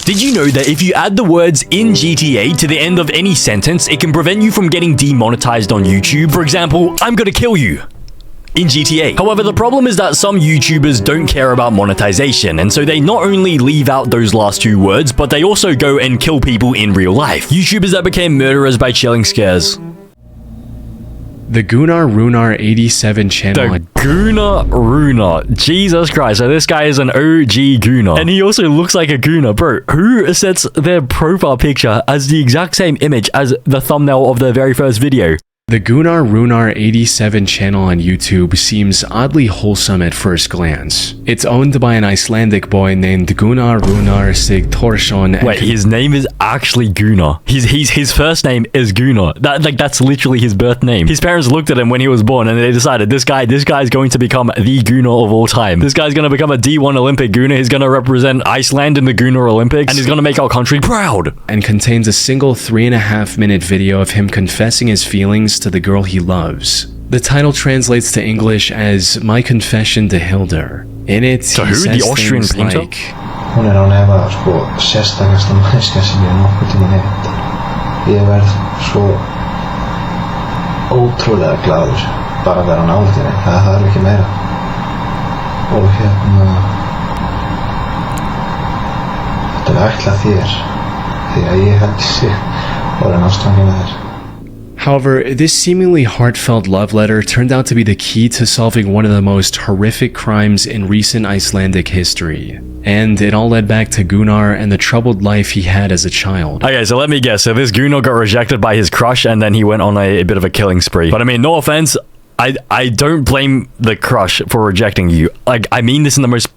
Did you know that if you add the words in GTA to the end of any sentence, it can prevent you from getting demonetized on YouTube? For example, I'm gonna kill you in GTA. However, the problem is that some YouTubers don't care about monetization, and so they not only leave out those last two words, but they also go and kill people in real life. YouTubers that became murderers by chilling scares. The Gunnar Runar 87 channel. The Gunnar Runar. Jesus Christ. So this guy is an OG Gunnar. And he also looks like a Gunnar. Bro, who sets their profile picture as the exact same image as the thumbnail of their very first video? The Gunnar Runar 87 channel on YouTube seems oddly wholesome at first glance. It's owned by an Icelandic boy named Gunnar Runar Sigthorsson. Wait, his name is actually Gunnar. His first name is Gunnar. That's literally his birth name. His parents looked at him when he was born and they decided this guy's going to become the Gunnar of all time. This guy's going to become a D1 Olympic Gunnar. He's going to represent Iceland in the Gunnar Olympics and he's going to make our country proud. And contains a single 3.5-minute video of him confessing his feelings to the girl he loves. The title translates to English as My Confession to Hildur. In it, so he who, says the Austrian things painter? like, Hún án efa sérstakasta manneskja sem ég nokkuð tímann hitt. Ég verð svo ótrúlega glaður bara að vera nálægt henni. Það þarf ekki meira. Og þetta ætlað þér því að ég held sig orðin ástfangin með þér. However, this seemingly heartfelt love letter turned out to be the key to solving one of the most horrific crimes in recent Icelandic history. And it all led back to Gunnar and the troubled life he had as a child. Okay, so let me guess. So this Gunnar got rejected by his crush and then he went on a bit of a killing spree. But I mean, no offense, I don't blame the crush for rejecting you. Like, I mean this in the most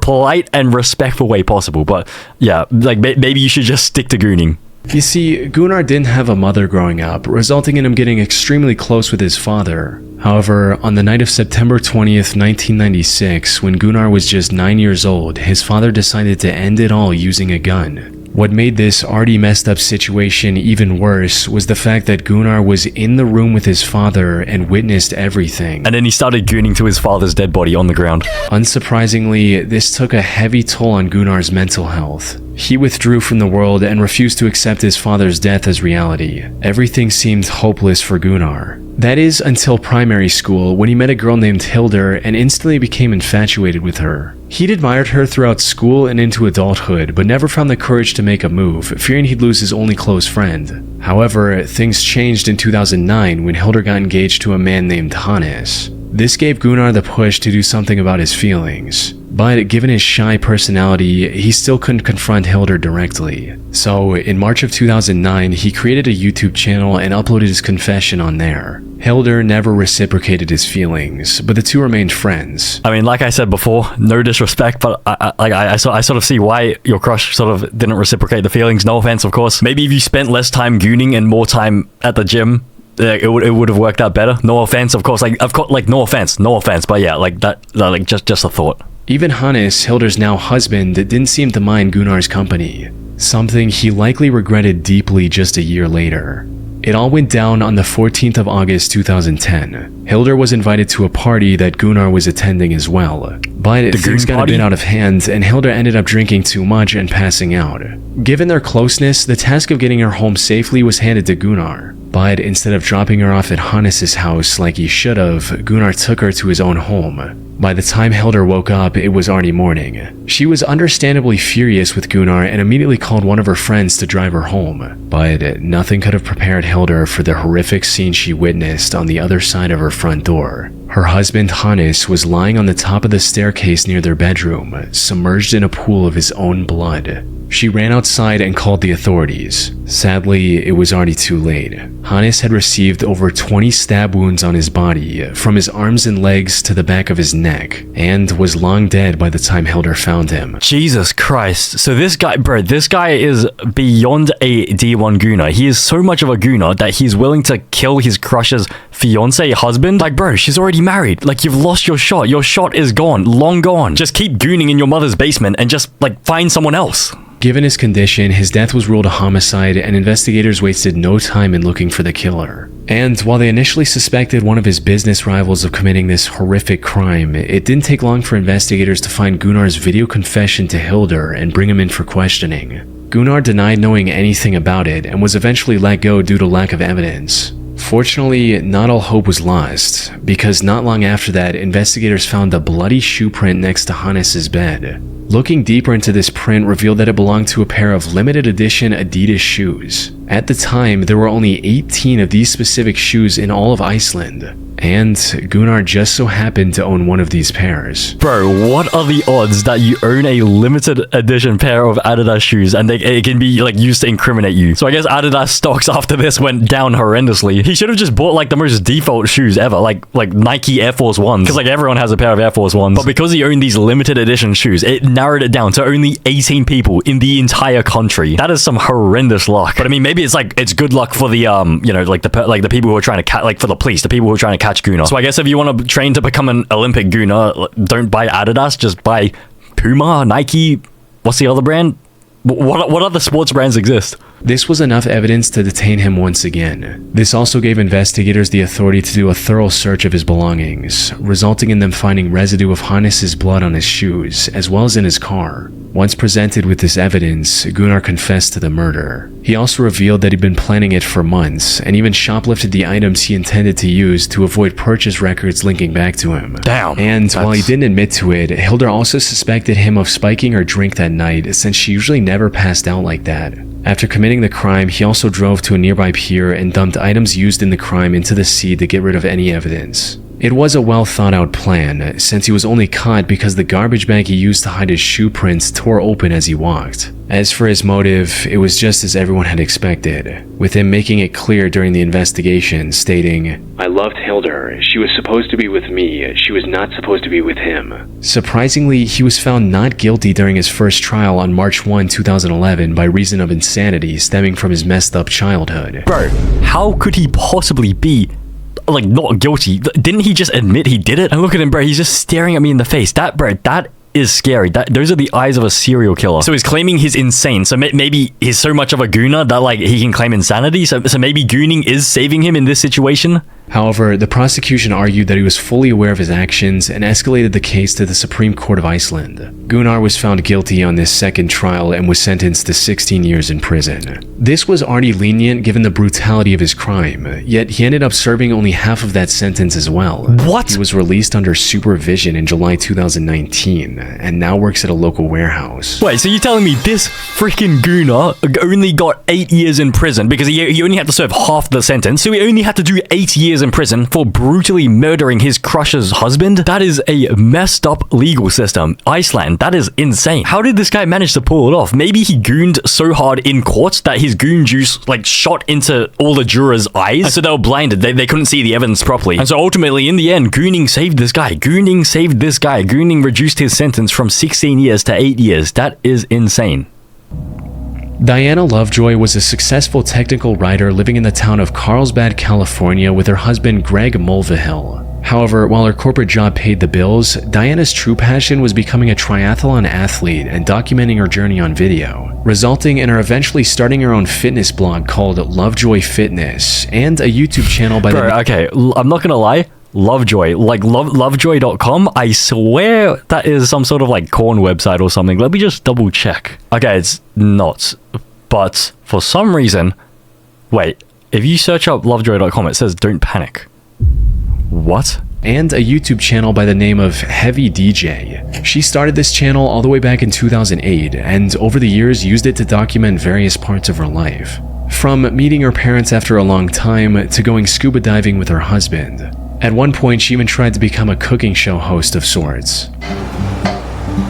polite and respectful way possible. But yeah, like maybe you should just stick to gooning. You see, Gunnar didn't have a mother growing up, resulting in him getting extremely close with his father. However, on the night of September 20th, 1996, when Gunnar was just 9 years old, his father decided to end it all using a gun. What made this already messed up situation even worse was the fact that Gunnar was in the room with his father and witnessed everything. And then he started gooning to his father's dead body on the ground. Unsurprisingly, this took a heavy toll on Gunnar's mental health. He withdrew from the world and refused to accept his father's death as reality. Everything seemed hopeless for Gunnar. That is until primary school, when he met a girl named Hildur and instantly became infatuated with her. He'd admired her throughout school and into adulthood, but never found the courage to make a move, fearing he'd lose his only close friend. However, things changed in 2009 when Hildur got engaged to a man named Hannes. This gave Gunnar the push to do something about his feelings. But given his shy personality, he still couldn't confront Hildur directly. So, in March of 2009, he created a YouTube channel and uploaded his confession on there. Hildur never reciprocated his feelings, but the two remained friends. I mean, like I said before, no disrespect, but I sort of see why your crush sort of didn't reciprocate the feelings. No offense, of course. Maybe if you spent less time gooning and more time at the gym, it would have worked out better. No offense, of course. No offense, but yeah, just a thought. Even Hannes, Hildur's now husband, didn't seem to mind Gunnar's company, something he likely regretted deeply just a year later. It all went down on the 14th of August 2010. Hildur was invited to a party that Gunnar was attending as well. But things got a bit out of hand and Hildur ended up drinking too much and passing out. Given their closeness, the task of getting her home safely was handed to Gunnar. But instead of dropping her off at Hannes' house like he should have, Gunnar took her to his own home. By the time Hildur woke up, it was already morning. She was understandably furious with Gunnar and immediately called one of her friends to drive her home. But nothing could have prepared Hildur for the horrific scene she witnessed on the other side of her front door. Her husband Hannes was lying on the top of the staircase near their bedroom, submerged in a pool of his own blood. She ran outside and called the authorities. Sadly, it was already too late. Hannes had received over 20 stab wounds on his body, from his arms and legs to the back of his neck, and was long dead by the time Hildur found him. Jesus Christ. So this guy, bro, this guy is beyond a D1 Gunnar. He is so much of a Gunnar that he's willing to kill his crush's fiance husband. Like, bro, she's already married. Like, you've lost your shot. Your shot is gone. Long gone. Just keep gooning in your mother's basement and just, like, find someone else. Given his condition, his death was ruled a homicide and investigators wasted no time in looking for the killer. And while they initially suspected one of his business rivals of committing this horrific crime, it didn't take long for investigators to find Gunnar's video confession to Hildur and bring him in for questioning. Gunnar denied knowing anything about it and was eventually let go due to lack of evidence. Fortunately, not all hope was lost, because not long after that, investigators found a bloody shoe print next to Hannes's bed. Looking deeper into this print revealed that it belonged to a pair of limited edition Adidas shoes. At the time, there were only 18 of these specific shoes in all of Iceland, and Gunnar just so happened to own one of these pairs. Bro, what are the odds that you own a limited edition pair of Adidas shoes and it can be like used to incriminate you? So I guess Adidas stocks after this went down horrendously. He should have just bought like the most default shoes ever, like Nike Air Force Ones, because like everyone has a pair of Air Force Ones. But because he owned these limited edition shoes, it narrowed it down to only 18 people in the entire country. That is some horrendous luck. But I mean, maybe it's good luck for the you know, like the people who are trying to catch, like for the police, the people who are trying to catch Gunnar. So I guess if you want to train to become an Olympic Gunnar, don't buy Adidas, just buy Puma, Nike. What's the other brand? What other sports brands exist? This was enough evidence to detain him once again. This also gave investigators the authority to do a thorough search of his belongings, resulting in them finding residue of Hannes's blood on his shoes, as well as in his car. Once presented with this evidence, Gunnar confessed to the murder. He also revealed that he'd been planning it for months, and even shoplifted the items he intended to use to avoid purchase records linking back to him. Damn. And while he didn't admit to it, Hildur also suspected him of spiking her drink that night, since she usually never passed out like that. After committing the crime, he also drove to a nearby pier and dumped items used in the crime into the sea to get rid of any evidence. It was a well thought out plan, since he was only caught because the garbage bag he used to hide his shoe prints tore open as he walked. As for his motive, it was just as everyone had expected, with him making it clear during the investigation, stating, "I loved Hildur. She was supposed to be with me. She was not supposed to be with him." Surprisingly, he was found not guilty during his first trial on March 1, 2011 by reason of insanity stemming from his messed up childhood. Bro, how could he possibly be like not guilty? Didn't he just admit he did it? And look at him, bro, he's just staring at me in the face. That is scary. Those are the eyes of a serial killer. So he's claiming he's insane. So maybe he's so much of a gooner that like he can claim insanity. So maybe gooning is saving him in this situation. However, the prosecution argued that he was fully aware of his actions and escalated the case to the Supreme Court of Iceland. Gunnar was found guilty on this second trial and was sentenced to 16 years in prison. This was already lenient given the brutality of his crime, yet he ended up serving only half of that sentence as well. What? He was released under supervision in July 2019 and now works at a local warehouse. Wait, so you're telling me this freaking Gunnar only got 8 years in prison because he only had to serve half the sentence, so he only had to do 8 years in prison for brutally murdering his crush's husband? That is a messed up legal system. Iceland, that is insane. How did this guy manage to pull it off? Maybe he gooned so hard in court that his goon juice like shot into all the jurors' eyes, and so they were blinded. They couldn't see the evidence properly. And so ultimately, in the end, gooning saved this guy. Gooning saved this guy. Gooning reduced his sentence from 16 years to 8 years. That is insane. Diana Lovejoy was a successful technical writer living in the town of Carlsbad, California with her husband Greg Mulvihill. However, while her corporate job paid the bills, Diana's true passion was becoming a triathlon athlete and documenting her journey on video, resulting in her eventually starting her own fitness blog called Lovejoy Fitness and a YouTube channel by Okay, I'm not gonna lie. Lovejoy, like lovejoy.com, I swear that is some sort of like corn website or something. Let me just double check. Okay, it's not, but for some reason, wait, if you search up lovejoy.com, it says don't panic. What? And a YouTube channel by the name of Heavy DJ. She started this channel all the way back in 2008 and over the years used it to document various parts of her life. From meeting her parents after a long time to going scuba diving with her husband. At one point, she even tried to become a cooking show host of sorts.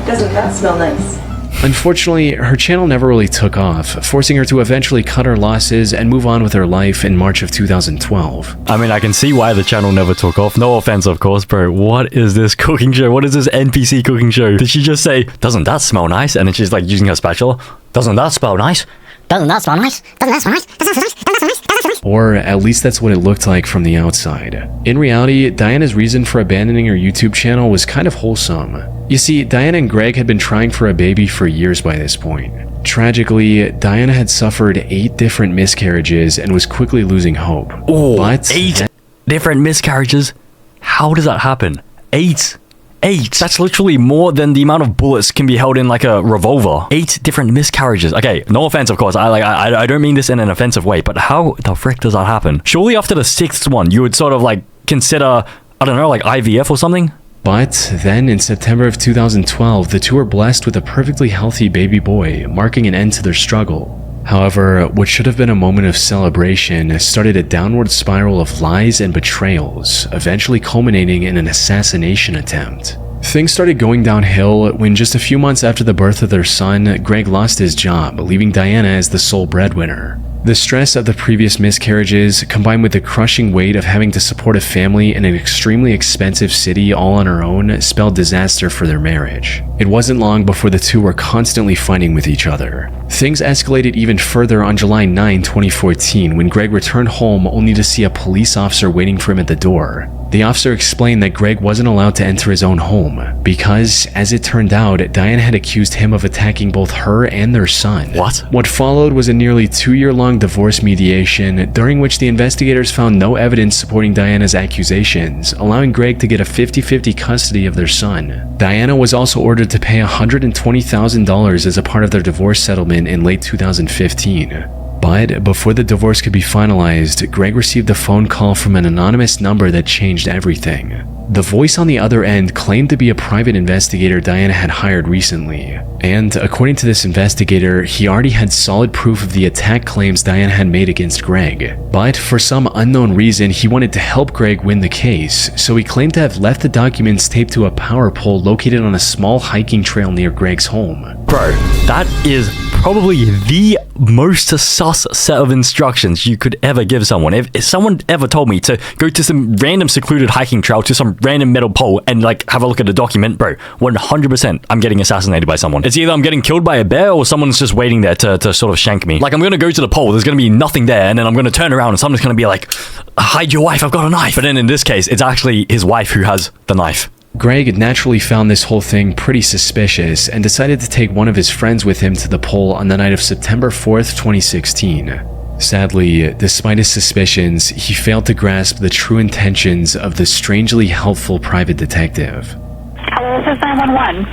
Doesn't that smell nice? Unfortunately, her channel never really took off, forcing her to eventually cut her losses and move on with her life in March of 2012. I mean, I can see why the channel never took off. No offense, of course, bro. What is this cooking show? What is this NPC cooking show? Did she just say, "Doesn't that smell nice?" And then she's like using her spatula. "Doesn't that smell nice? Doesn't that smell nice? Doesn't that smell nice? Doesn't that smell nice? Doesn't that smell nice? Doesn't that smell nice?" Or at least that's what it looked like from the outside. In reality, Diana's reason for abandoning her YouTube channel was kind of wholesome. You see, Diana and Greg had been trying for a baby for years by this point. Tragically, Diana had suffered 8 different miscarriages and was quickly losing hope. Oh, But 8 different miscarriages? How does that happen? 8? 8? That's literally more than the amount of bullets can be held in like a revolver. 8 different miscarriages. Okay, no offense, of course. I don't mean this in an offensive way, but how the frick does that happen? Surely after the 6th one, you would sort of like consider, I don't know, like IVF or something? But then in September of 2012, the two were blessed with a perfectly healthy baby boy, marking an end to their struggle. However, what should have been a moment of celebration started a downward spiral of lies and betrayals, eventually culminating in an assassination attempt. Things started going downhill when just a few months after the birth of their son, Greg lost his job, leaving Diana as the sole breadwinner. The stress of the previous miscarriages, combined with the crushing weight of having to support a family in an extremely expensive city all on her own, spelled disaster for their marriage. It wasn't long before the two were constantly fighting with each other. Things escalated even further on July 9, 2014, when Greg returned home only to see a police officer waiting for him at the door. The officer explained that Greg wasn't allowed to enter his own home because, as it turned out, Diana had accused him of attacking both her and their son. What followed was a nearly 2-year-long divorce mediation, during which the investigators found no evidence supporting Diana's accusations, allowing Greg to get a 50-50 custody of their son. Diana was also ordered to pay $120,000 as a part of their divorce settlement in late 2015. But before the divorce could be finalized, Greg received a phone call from an anonymous number that changed everything. The voice on the other end claimed to be a private investigator Diana had hired recently. And according to this investigator, he already had solid proof of the attack claims Diana had made against Greg. But for some unknown reason, he wanted to help Greg win the case, so he claimed to have left the documents taped to a power pole located on a small hiking trail near Greg's home. Bro, that is probably the most sus set of instructions you could ever give someone. If someone ever told me to go to some random secluded hiking trail to some random metal pole and like have a look at a document, bro, 100% I'm getting assassinated by someone. It's either I'm getting killed by a bear or someone's just waiting there to sort of shank me. Like I'm gonna go to the pole, there's gonna be nothing there, and then I'm gonna turn around and someone's gonna be like, hide your wife, I've got a knife. But then in this case, it's actually his wife who has the knife. Greg naturally found this whole thing pretty suspicious and decided to take one of his friends with him to the pole on the night of September 4th, 2016. Sadly, despite his suspicions, he failed to grasp the true intentions of the strangely helpful private detective. Hello, this is 911.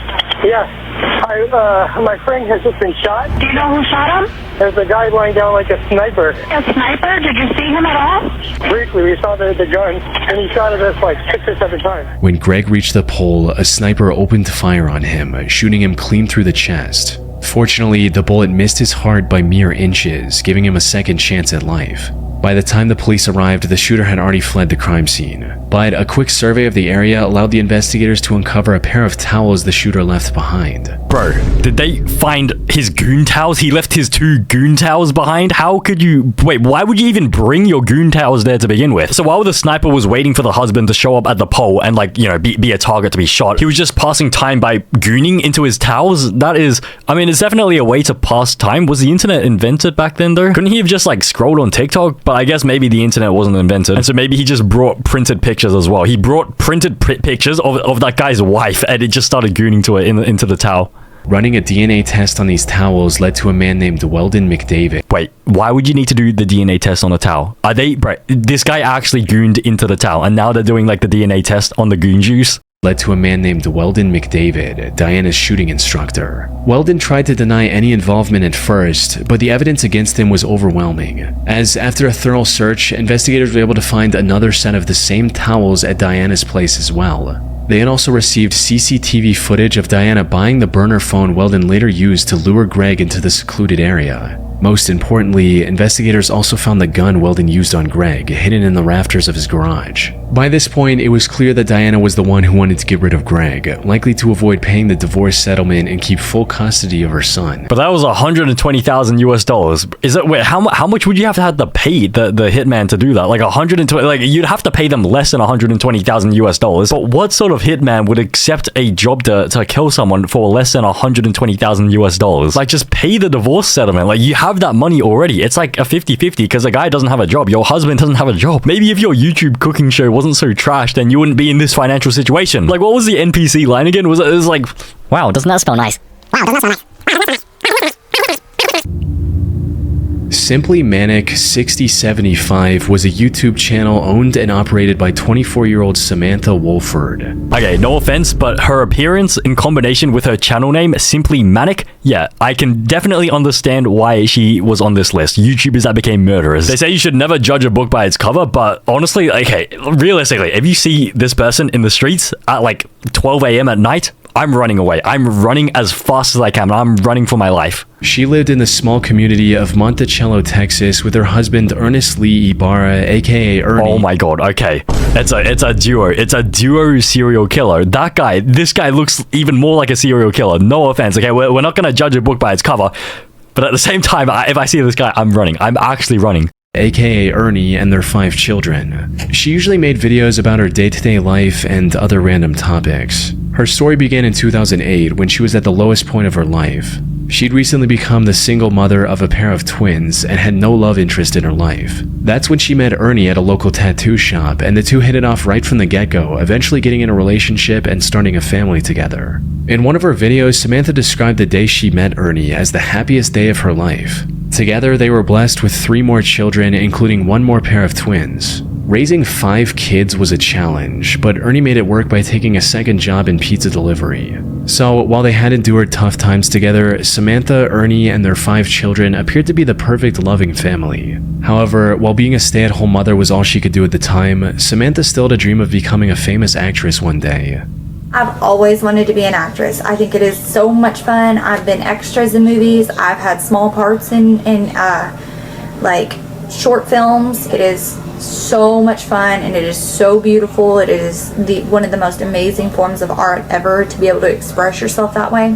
Yeah. My friend has just been shot. Do you know who shot him? There's a guy lying down like a sniper. A sniper? Did you see him at all? Briefly, we saw the gun, and he shot at us like 6 or 7 times. When Greg reached the pole, a sniper opened fire on him, shooting him clean through the chest. Fortunately, the bullet missed his heart by mere inches, giving him a second chance at life. By the time the police arrived, the shooter had already fled the crime scene. But a quick survey of the area allowed the investigators to uncover a pair of towels the shooter left behind. Bro, did they find his goon towels? He left his 2 goon towels behind? How could you... Wait, why would you even bring your goon towels there to begin with? So while the sniper was waiting for the husband to show up at the pole and like, you know, be a target to be shot, he was just passing time by gooning into his towels? That is... I mean, it's definitely a way to pass time. Was the internet invented back then though? Couldn't he have just like scrolled on TikTok? But I guess maybe the internet wasn't invented. And so maybe he just brought printed pictures as well. He brought printed pictures of that guy's wife and it just started gooning to it into the towel. Running a DNA test on these towels led to a man named Weldon McDavid. Wait, why would you need to do the DNA test on a towel? Are they... Bro, this guy actually gooned into the towel and now they're doing like the DNA test on the goon juice? Led to a man named Weldon McDavid, Diana's shooting instructor. Weldon tried to deny any involvement at first, but the evidence against him was overwhelming, as after a thorough search, investigators were able to find another set of the same towels at Diana's place as well. They had also received CCTV footage of Diana buying the burner phone Weldon later used to lure Greg into the secluded area. Most importantly, investigators also found the gun Weldon used on Greg, hidden in the rafters of his garage. By this point, it was clear that Diana was the one who wanted to get rid of Greg, likely to avoid paying the divorce settlement and keep full custody of her son. But that was $120,000 US. Is it... Wait, how much would you have to pay the hitman to do that? Like 120... Like, you'd have to pay them less than $120,000 US. But what sort of hitman would accept a job to kill someone for less than $120,000 US? Like, just pay the divorce settlement. Like, you have that money already. It's like a 50-50 because the guy doesn't have a job. Your husband doesn't have a job. Maybe if your YouTube cooking show wasn't so trash, then you wouldn't be in this financial situation. Like, what was the NPC line again? It was like, Wow, doesn't that smell nice? Wow, doesn't that smell nice? Simply Manic 6075 was a YouTube channel owned and operated by 24-year-old Samantha Wolford. Okay, no offense, but her appearance in combination with her channel name, Simply Manic, yeah, I can definitely understand why she was on this list. YouTubers that became murderers. They say you should never judge a book by its cover, but honestly, okay, realistically, if you see this person in the streets at like 12 a.m. at night, I'm running away. I'm running as fast as I can. I'm running for my life. She lived in the small community of Monticello, Texas, with her husband Ernest Lee Ibarra, aka Ernie. Oh my god, okay. It's a duo. It's a duo serial killer. This guy looks even more like a serial killer. No offense, okay? We're not gonna judge a book by its cover, but at the same time, if I see this guy, I'm running. I'm actually running. Aka Ernie, and their 5 children. She usually made videos about her day-to-day life and other random topics. Her story began in 2008 when she was at the lowest point of her life. She'd recently become the single mother of a pair of twins and had no love interest in her life. That's when she met Ernie at a local tattoo shop, and the two hit it off right from the get-go, eventually getting in a relationship and starting a family together. In one of her videos, Samantha described the day she met Ernie as the happiest day of her life. Together, they were blessed with 3 more children, including 1 more pair of twins. Raising 5 kids was a challenge, but Ernie made it work by taking a second job in pizza delivery. So, while they had endured tough times together, Samantha, Ernie, and their 5 children appeared to be the perfect loving family. However, while being a stay-at-home mother was all she could do at the time, Samantha still had a dream of becoming a famous actress one day. I've always wanted to be an actress. I think it is so much fun. I've been extras in movies. I've had small parts in like short films. It is so much fun and it is so beautiful. It is one of the most amazing forms of art ever to be able to express yourself that way. I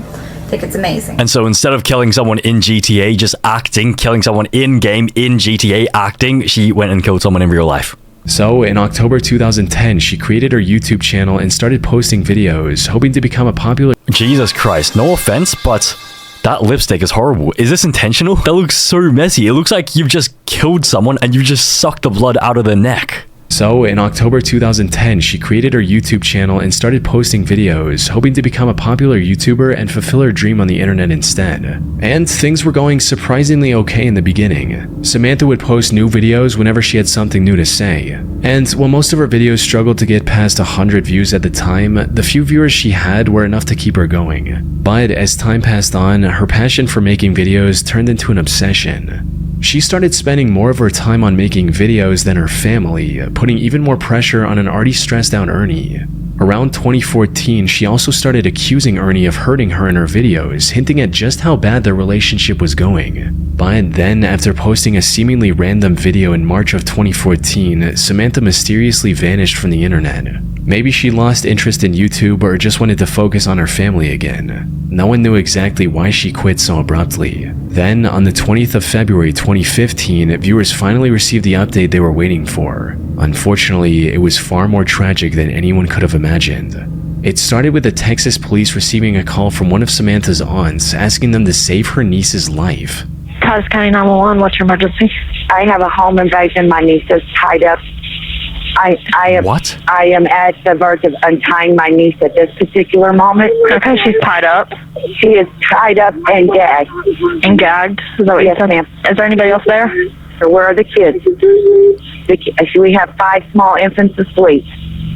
think it's amazing. And so instead of killing someone in GTA, just acting, killing someone in-game in GTA, acting, she went and killed someone in real life. So, in October 2010, she created her YouTube channel and started posting videos, hoping to become a popular... Jesus Christ, no offense, but that lipstick is horrible. Is this intentional? That looks so messy. It looks like you've just killed someone and you just sucked the blood out of their neck. So, in October 2010, she created her YouTube channel and started posting videos, hoping to become a popular YouTuber and fulfill her dream on the internet instead. And things were going surprisingly okay in the beginning. Samantha would post new videos whenever she had something new to say. And while most of her videos struggled to get past 100 views at the time, the few viewers she had were enough to keep her going. But as time passed on, her passion for making videos turned into an obsession. She started spending more of her time on making videos than her family, putting even more pressure on an already stressed out Ernie. Around 2014, she also started accusing Ernie of hurting her in her videos, hinting at just how bad their relationship was going. But then, after posting a seemingly random video in March of 2014, Samantha mysteriously vanished from the internet. Maybe she lost interest in YouTube or just wanted to focus on her family again. No one knew exactly why she quit so abruptly. Then, on the 20th of February 2015, viewers finally received the update they were waiting for. Unfortunately, it was far more tragic than anyone could have imagined. It started with the Texas police receiving a call from one of Samantha's aunts asking them to save her niece's life. Taos County 911, what's your emergency? I have a home invasion. My niece is tied up. What? I am at the verge of untying my niece at this particular moment. Okay, she's tied up. She is tied up and gagged. And gagged? Is that what you said? Ma'am. Is there anybody else there? So where are the kids? We have 5 small infants asleep.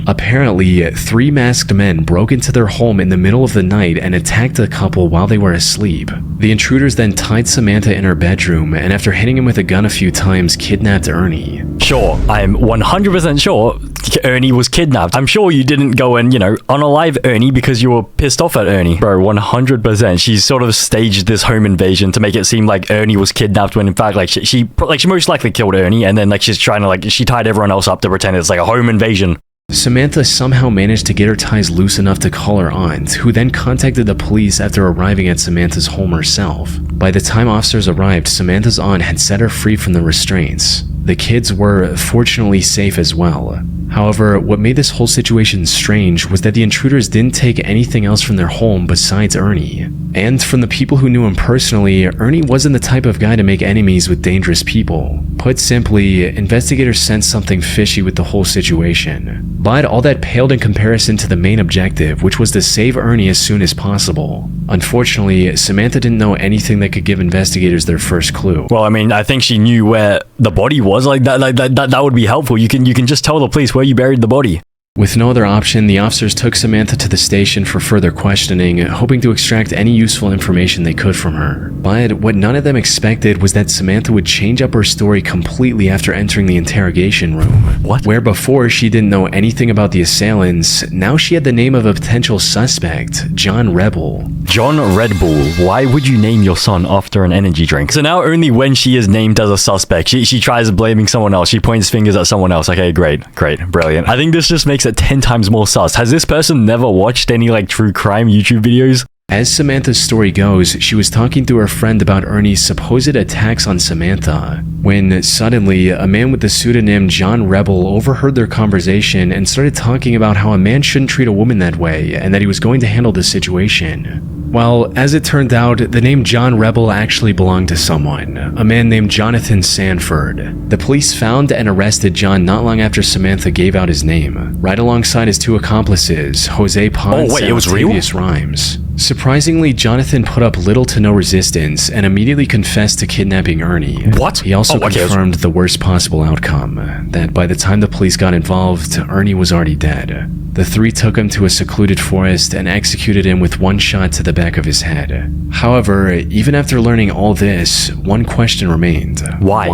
Apparently, 3 masked men broke into their home in the middle of the night and attacked the couple while they were asleep. The intruders then tied Samantha in her bedroom and after hitting him with a gun a few times, kidnapped Ernie. Sure, I'm 100% sure Ernie was kidnapped. I'm sure you didn't go and, unalive Ernie because you were pissed off at Ernie. Bro, 100%. She sort of staged this home invasion to make it seem like Ernie was kidnapped when in fact, she most likely killed Ernie and then, she's trying to, she tied everyone else up to pretend it's like a home invasion. Samantha somehow managed to get her ties loose enough to call her aunt, who then contacted the police after arriving at Samantha's home herself. By the time officers arrived, Samantha's aunt had set her free from the restraints. The kids were fortunately safe as well. However, what made this whole situation strange was that the intruders didn't take anything else from their home besides Ernie. And from the people who knew him personally, Ernie wasn't the type of guy to make enemies with dangerous people. Put simply, investigators sensed something fishy with the whole situation. But all that paled in comparison to the main objective, which was to save Ernie as soon as possible. Unfortunately, Samantha didn't know anything that could give investigators their first clue. Well, I mean, I think she knew where the body was. Like that would be helpful. You can just tell the police where you buried the body. With no other option, the officers took Samantha to the station for further questioning, hoping to extract any useful information they could from her. But what none of them expected was that Samantha would change up her story completely after entering the interrogation room. What? Where before she didn't know anything about the assailants, now she had the name of a potential suspect, John Rebel. John Red Bull. Why would you name your son after an energy drink? So now only when she is named as a suspect, she tries blaming someone else. She points fingers at someone else. Okay, great, brilliant. I think this just makes it 10 times more sus. Has this person never watched any like true crime YouTube videos? As Samantha's story goes, she was talking to her friend about Ernie's supposed attacks on Samantha, when suddenly a man with the pseudonym John Rebel overheard their conversation and started talking about how a man shouldn't treat a woman that way and that he was going to handle the situation. Well, as it turned out, the name John Rebel actually belonged to someone, a man named Jonathan Sanford. The police found and arrested John not long after Samantha gave out his name, right alongside his two accomplices, Jose Ponce and Octavius Rhymes. Surprisingly, Jonathan put up little to no resistance and immediately confessed to kidnapping Ernie. What? He also confirmed the worst possible outcome, that by the time the police got involved, Ernie was already dead. The three took him to a secluded forest and executed him with one shot to the back of his head. However, even after learning all this, one question remained. Why?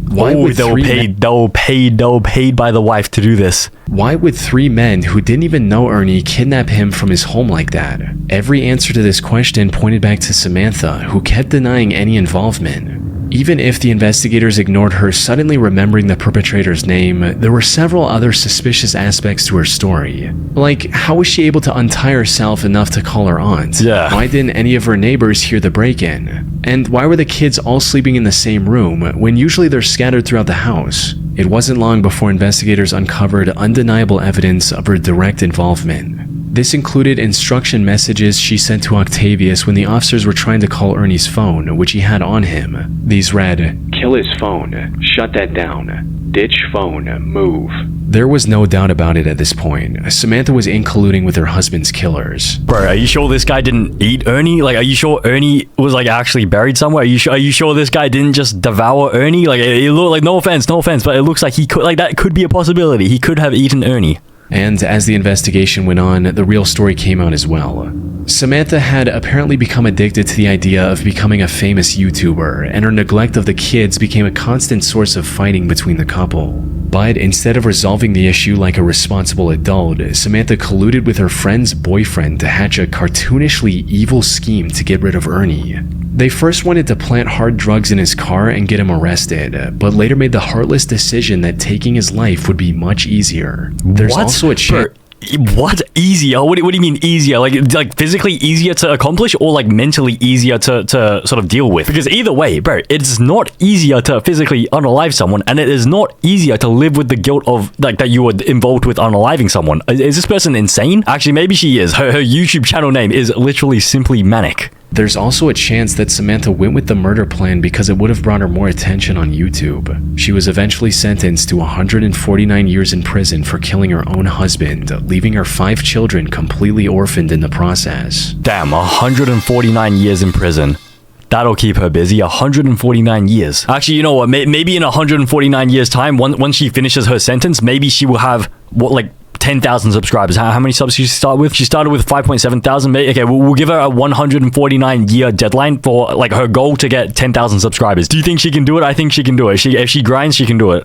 Why would they were paid by the wife to do this? Why would three men who didn't even know Ernie kidnap him from his home like that? Every answer to this question pointed back to Samantha, who kept denying any involvement. Even if the investigators ignored her suddenly remembering the perpetrator's name, there were several other suspicious aspects to her story. Like, how was she able to untie herself enough to call her aunt? Yeah. Why didn't any of her neighbors hear the break-in? And why were the kids all sleeping in the same room, when usually they're scattered throughout the house? It wasn't long before investigators uncovered undeniable evidence of her direct involvement. This included instruction messages she sent to Octavius when the officers were trying to call Ernie's phone, which he had on him. These read, "Kill his phone, shut that down, ditch phone, move." There was no doubt about it at this point. Samantha was in colluding with her husband's killers. Bro, are you sure this guy didn't eat Ernie? Like, are you sure Ernie was like actually buried somewhere? Are you sure this guy didn't just devour Ernie? Like, it looked like, no offense, but it looks like he could, like, that could be a possibility. He could have eaten Ernie. And as the investigation went on, the real story came out as well. Samantha had apparently become addicted to the idea of becoming a famous YouTuber, and her neglect of the kids became a constant source of fighting between the couple. But instead of resolving the issue like a responsible adult, Samantha colluded with her friend's boyfriend to hatch a cartoonishly evil scheme to get rid of Ernie. They first wanted to plant hard drugs in his car and get him arrested, but later made the heartless decision that taking his life would be much easier. There's also a chance. What? Easier? What do you mean easier? Like physically easier to accomplish, or like mentally easier to sort of deal with? Because either way, bro, it's not easier to physically unalive someone, and it is not easier to live with the guilt of like that you were involved with unaliving someone. Is this person insane? Actually, maybe she is. Her YouTube channel name is literally simply Manic. There's also a chance that Samantha went with the murder plan because it would have brought her more attention on YouTube. She was eventually sentenced to 149 years in prison for killing her own husband, leaving her 5 children completely orphaned in the process. Damn, 149 years in prison. That'll keep her busy. 149 years. Actually, you know what? Maybe in 149 years time, once she finishes her sentence, maybe she will have, what, like 10,000 subscribers. How many subs did she start with? She started with 5.7 thousand. Okay, we'll give her a 149 year deadline for like her goal to get 10,000 subscribers. Do you think she can do it? I think she can do it. If she grinds, she can do it.